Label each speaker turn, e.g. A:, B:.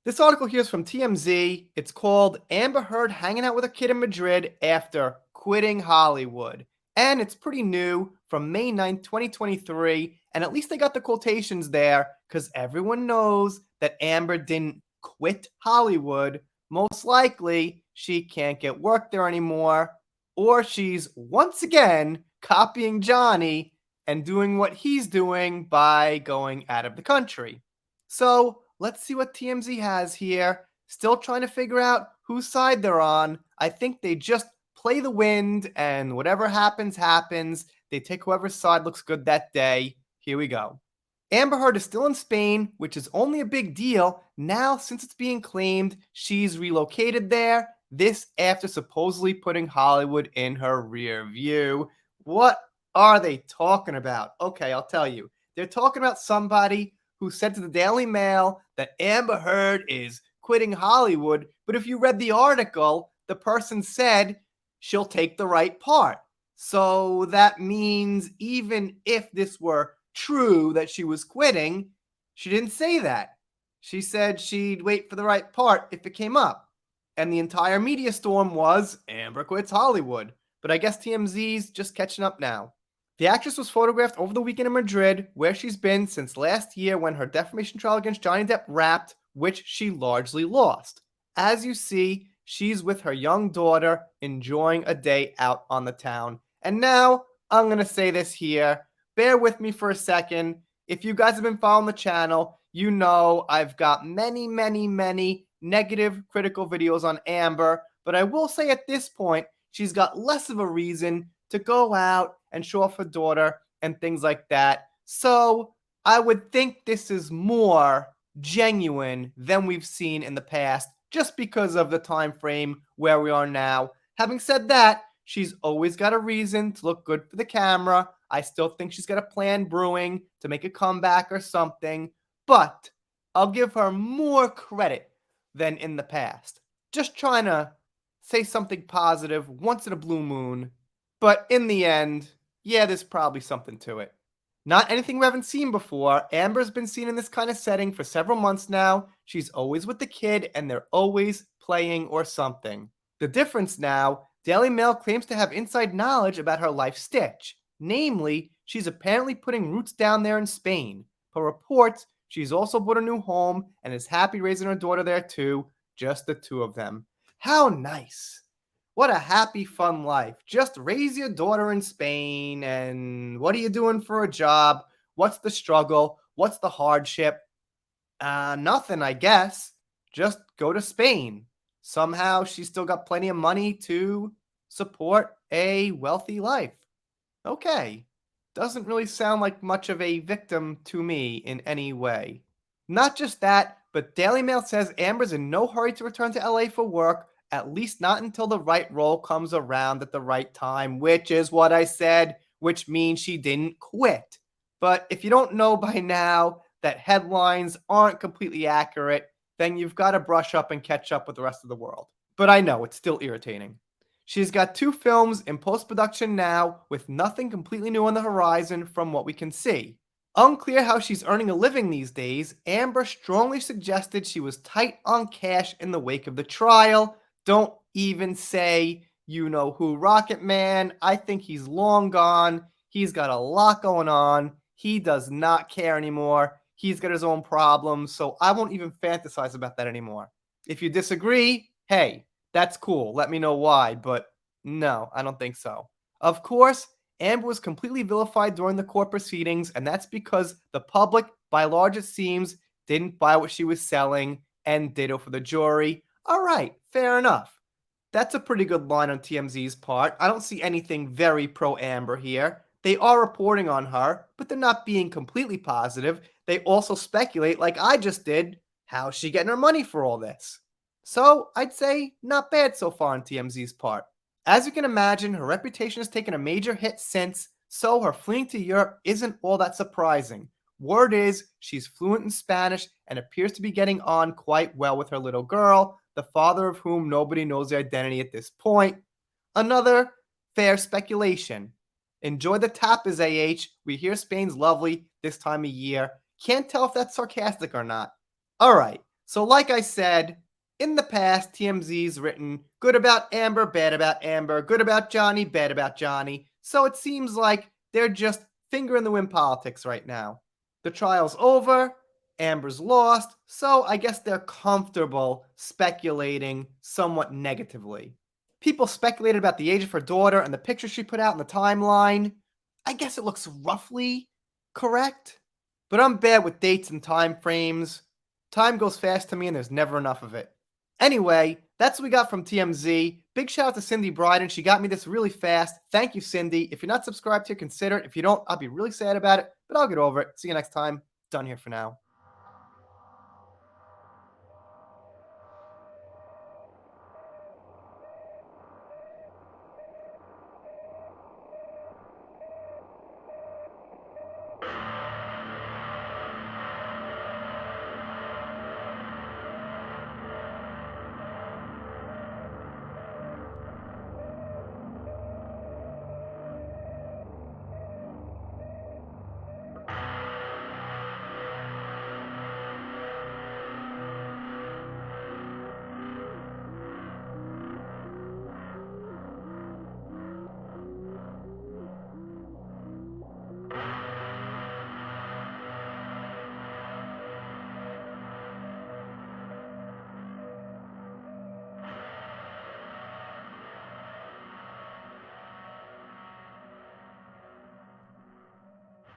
A: This article here is from TMZ. It's called Amber Heard Hanging Out with a Kid in Madrid After Quitting Hollywood. And it's pretty new from May 9th, 2023. And at least they got the quotations there because everyone knows that Amber didn't quit Hollywood. Most likely, she can't get work there anymore. Or she's once again copying Johnny and doing what he's doing by going out of the country. So let's see what TMZ has here. Still trying to figure out whose side they're on. I think they just play the wind, and whatever happens, happens. They take whoever's side looks good that day. Here we go. Amber Heard is still in Spain, which is only a big deal now since it's being claimed she's relocated there. This after supposedly putting Hollywood in her rear view. What are they talking about? Okay, I'll tell you. They're talking about somebody who said to the Daily Mail that Amber Heard is quitting Hollywood. But if you read the article, the person said she'll take the right part. So that means even if this were true that she was quitting, she didn't say that. She said she'd wait for the right part if it came up. And the entire media storm was Amber quits Hollywood. But I guess TMZ's just catching up now. The actress was photographed over the weekend in Madrid, where she's been since last year when her defamation trial against Johnny Depp wrapped, which she largely lost. As you see, she's with her young daughter enjoying a day out on the town. And now, I'm going to say this here. Bear with me for a second. If you guys have been following the channel, you know I've got many negative, critical videos on Amber. But I will say at this point, she's got less of a reason to go out and show off her daughter and things like that. So I would think this is more genuine than we've seen in the past, just because of the time frame where we are now. Having said that, she's always got a reason to look good for the camera. I still think she's got a plan brewing to make a comeback or something, but I'll give her more credit than in the past. Just trying to say something positive once in a blue moon. But in the end, yeah, there's probably something to it. Not anything we haven't seen before. Amber's been seen in this kind of setting for several months now. She's always with the kid and they're always playing or something. The difference now, Daily Mail claims to have inside knowledge about her life stitch. Namely, she's apparently putting roots down there in Spain. Per reports, she's also bought a new home and is happy raising her daughter there too, just the two of them. How nice. What a happy, fun life. Just raise your daughter in Spain, and what are you doing for a job? What's the struggle? What's the hardship? Nothing, I guess. Just go to Spain. Somehow she's still got plenty of money to support a wealthy life. Okay. Doesn't really sound like much of a victim to me in any way. Not just that, but Daily Mail says Amber's in no hurry to return to LA for work, at least not until the right role comes around at the right time, which is what I said, which means she didn't quit. But if you don't know by now that headlines aren't completely accurate, then you've got to brush up and catch up with the rest of the world. But I know, it's still irritating. She's got 2 films in post-production now, with nothing completely new on the horizon from what we can see. Unclear how she's earning a living these days, Amber strongly suggested she was tight on cash in the wake of the trial. Don't even say you know who Rocket Man. I think he's long gone. He's got a lot going on. He does not care anymore. He's got his own problems, so I won't even fantasize about that anymore. If you disagree, hey, that's cool. Let me know why, but no, I don't think so. Of course, Amber was completely vilified during the court proceedings, and that's because the public, by large it seems, didn't buy what she was selling, and ditto for the jury. All right, fair enough. That's a pretty good line on TMZ's part. I don't see anything very pro-Amber here. They are reporting on her, but they're not being completely positive. They also speculate, like I just did, how's she getting her money for all this? So I'd say not bad so far on TMZ's part. As you can imagine, her reputation has taken a major hit since, so her fleeing to Europe isn't all that surprising. Word is she's fluent in Spanish and appears to be getting on quite well with her little girl, the father of whom nobody knows the identity at this point. Another fair speculation. Enjoy the tapas, AH. We hear Spain's lovely this time of year. Can't tell if that's sarcastic or not. Alright, So, like I said, in the past, TMZ's written good about Amber, bad about Amber, good about Johnny, bad about Johnny. So it seems like they're just finger in the wind politics right now. The trial's over, Amber's lost, so I guess they're comfortable speculating somewhat negatively. People speculated about the age of her daughter and the picture she put out in the timeline. I guess it looks roughly correct, but I'm bad with dates and time frames. Time goes fast to me and there's never enough of it. Anyway, that's what we got from TMZ. Big shout out to Cindy Bryden. She got me this really fast. Thank you, Cindy. If you're not subscribed here, consider it. If you don't, I'll be really sad about it, but I'll get over it. See you next time. Done here for now.